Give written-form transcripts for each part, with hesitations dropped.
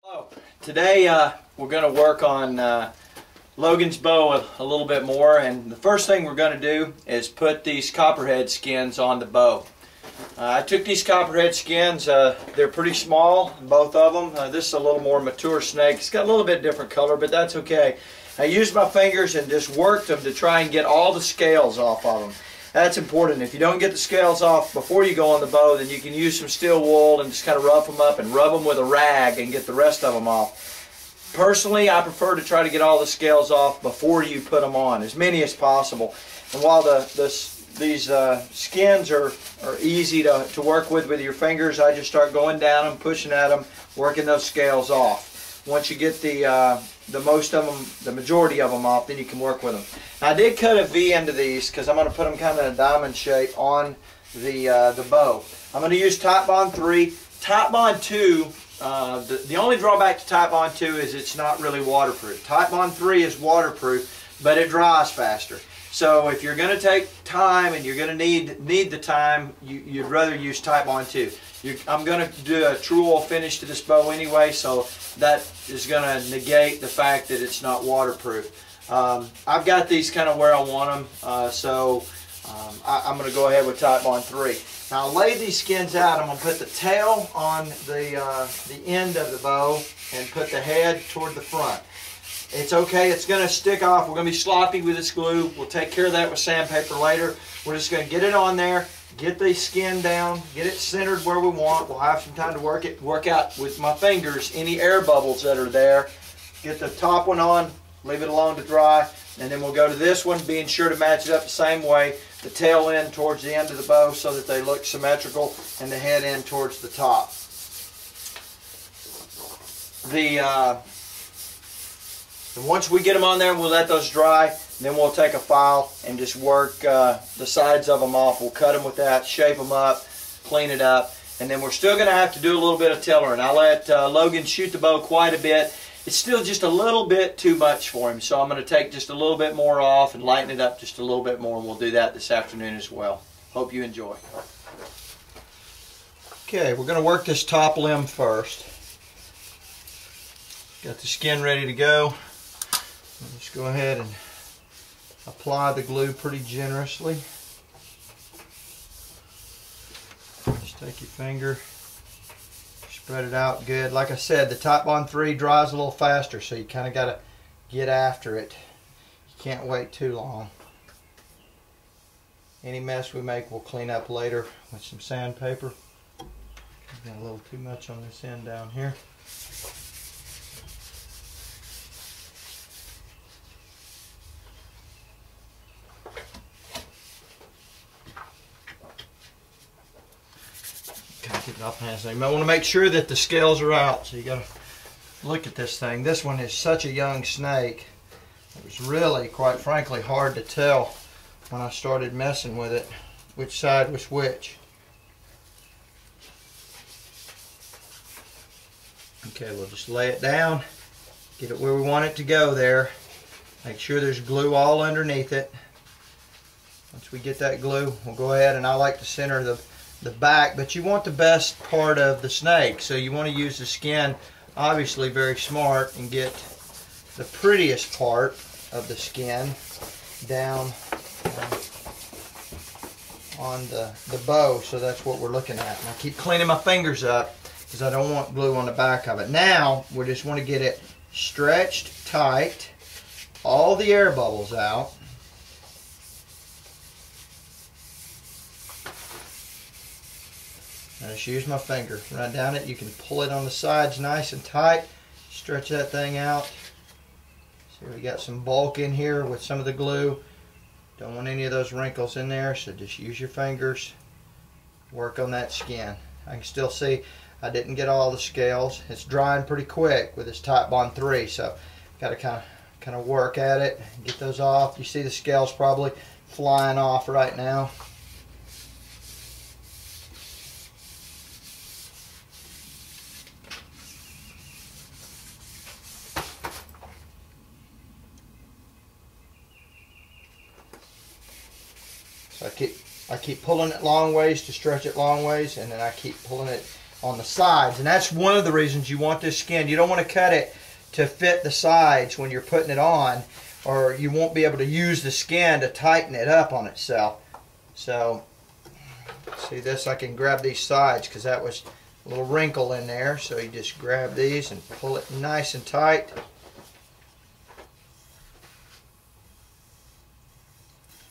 Hello. Today we're going to work on Logan's bow a little bit more, and the first thing we're going to do is put these copperhead skins on the bow. I took these copperhead skins, they're pretty small, both of them. This is a little more mature snake. It's got a little bit different color, but that's okay. I used my fingers and just worked them to try and get all the scales off of them. That's important. If you don't get the scales off before you go on the bow, then you can use some steel wool and just kind of rough them up and rub them with a rag and get the rest of them off. Personally, I prefer to try to get all the scales off before you put them on, as many as possible. And while these skins are easy to work with your fingers, I just start going down them, pushing at them, working those scales off. Once you get the most of them, the majority of them off, then you can work with them. Now, I did cut a V into these because I'm going to put them kind of in a diamond shape on the bow. I'm going to use Titebond 3. Titebond 2, the only drawback to Titebond 2 is it's not really waterproof. Titebond 3 is waterproof, but it dries faster. So if you're going to take time and you're going to need the time, you'd rather use Titebond 2. I'm going to do a true oil finish to this bow anyway, so that is going to negate the fact that it's not waterproof. I've got these kind of where I want them, I'm going to go ahead with Titebond 3. Now I'll lay these skins out. I'm going to put the tail on the end of the bow and put the head toward the front. It's okay, it's going to stick off. We're going to be sloppy with this glue. We'll take care of that with sandpaper later. We're just going to get it on there, get the skin down, get it centered where we want. We'll have some time to work out with my fingers any air bubbles that are there. Get the top one on, leave it alone to dry, and then we'll go to this one, being sure to match it up the same way. The tail end towards the end of the bow so that they look symmetrical, and the head end towards the top. And once we get them on there, we'll let those dry. Then we'll take a file and just work the sides of them off. We'll cut them with that, shape them up, clean it up, and then we're still going to have to do a little bit of tailoring. I let Logan shoot the bow quite a bit. It's still just a little bit too much for him, so I'm going to take just a little bit more off and lighten it up just a little bit more, and we'll do that this afternoon as well. Hope you enjoy. Okay, we're going to work this top limb first. Got the skin ready to go. Let's go ahead and apply the glue pretty generously. Just take your finger, spread it out good. Like I said, the Titebond 3 dries a little faster, so you kind of got to get after it. You can't wait too long. Any mess we make, we'll clean up later with some sandpaper. Got a little too much on this end down here. Get it off hands. You might want to make sure that the scales are out, so you got to look at this thing. This one is such a young snake. It was really, quite frankly, hard to tell when I started messing with it which side was which. Okay, we'll just lay it down, get it where we want it to go there. Make sure there's glue all underneath it. Once we get that glue, we'll go ahead, and I like to center the back, but you want the best part of the snake, so you want to use the skin obviously very smart and get the prettiest part of the skin down on the bow. So that's what we're looking at, and I keep cleaning my fingers up because I don't want glue on the back of it. Now we just want to get it stretched tight, all the air bubbles out. I just use my finger, run down it. You can pull it on the sides nice and tight. Stretch that thing out. See, we got some bulk in here with some of the glue. Don't want any of those wrinkles in there, so just use your fingers. Work on that skin. I can still see I didn't get all the scales. It's drying pretty quick with this Titebond 3, so got to kind of work at it, get those off. You see the scales probably flying off right now. So I keep pulling it long ways to stretch it long ways, and then I keep pulling it on the sides, and that's one of the reasons you want this skin. You don't want to cut it to fit the sides when you're putting it on, or you won't be able to use the skin to tighten it up on itself. So see this, I can grab these sides because that was a little wrinkle in there, so you just grab these and pull it nice and tight.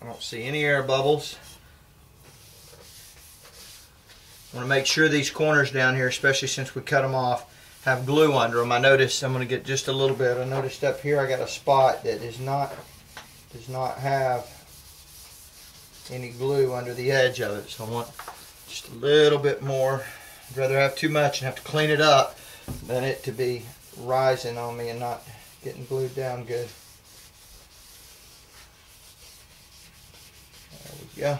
I don't see any air bubbles. I want to make sure these corners down here, especially since we cut them off, have glue under them. I noticed, I'm going to get just a little bit. I noticed up here I got a spot that does not have any glue under the edge of it. So I want just a little bit more. I'd rather have too much and have to clean it up than it to be rising on me and not getting glued down good. There we go.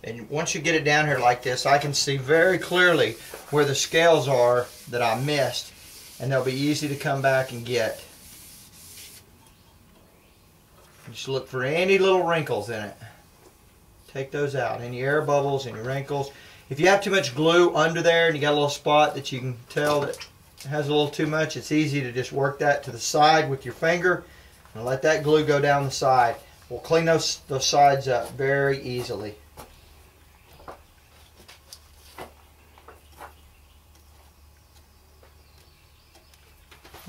And once you get it down here like this, I can see very clearly where the scales are that I missed, and they'll be easy to come back and get. Just look for any little wrinkles in it. Take those out, any air bubbles, any wrinkles. If you have too much glue under there and you got a little spot that you can tell that has a little too much, it's easy to just work that to the side with your finger and let that glue go down the side. We'll clean those sides up very easily.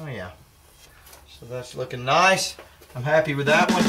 Oh yeah, so that's looking nice. I'm happy with that one.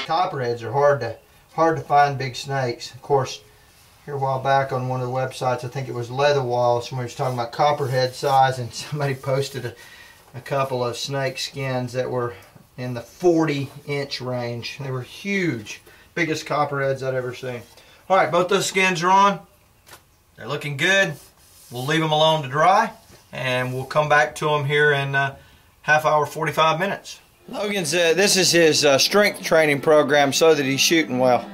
Copperheads are hard to find big snakes. Of course, here a while back on one of the websites, I think it was Leather Wall, somebody was talking about copperhead size, and somebody posted a couple of snake skins that were in the 40-inch range. They were huge, biggest copperheads I'd ever seen. All right, both those skins are on. They're looking good. We'll leave them alone to dry, and we'll come back to them here in half hour, 45 minutes. Logan's, this is his strength training program so that he's shooting well.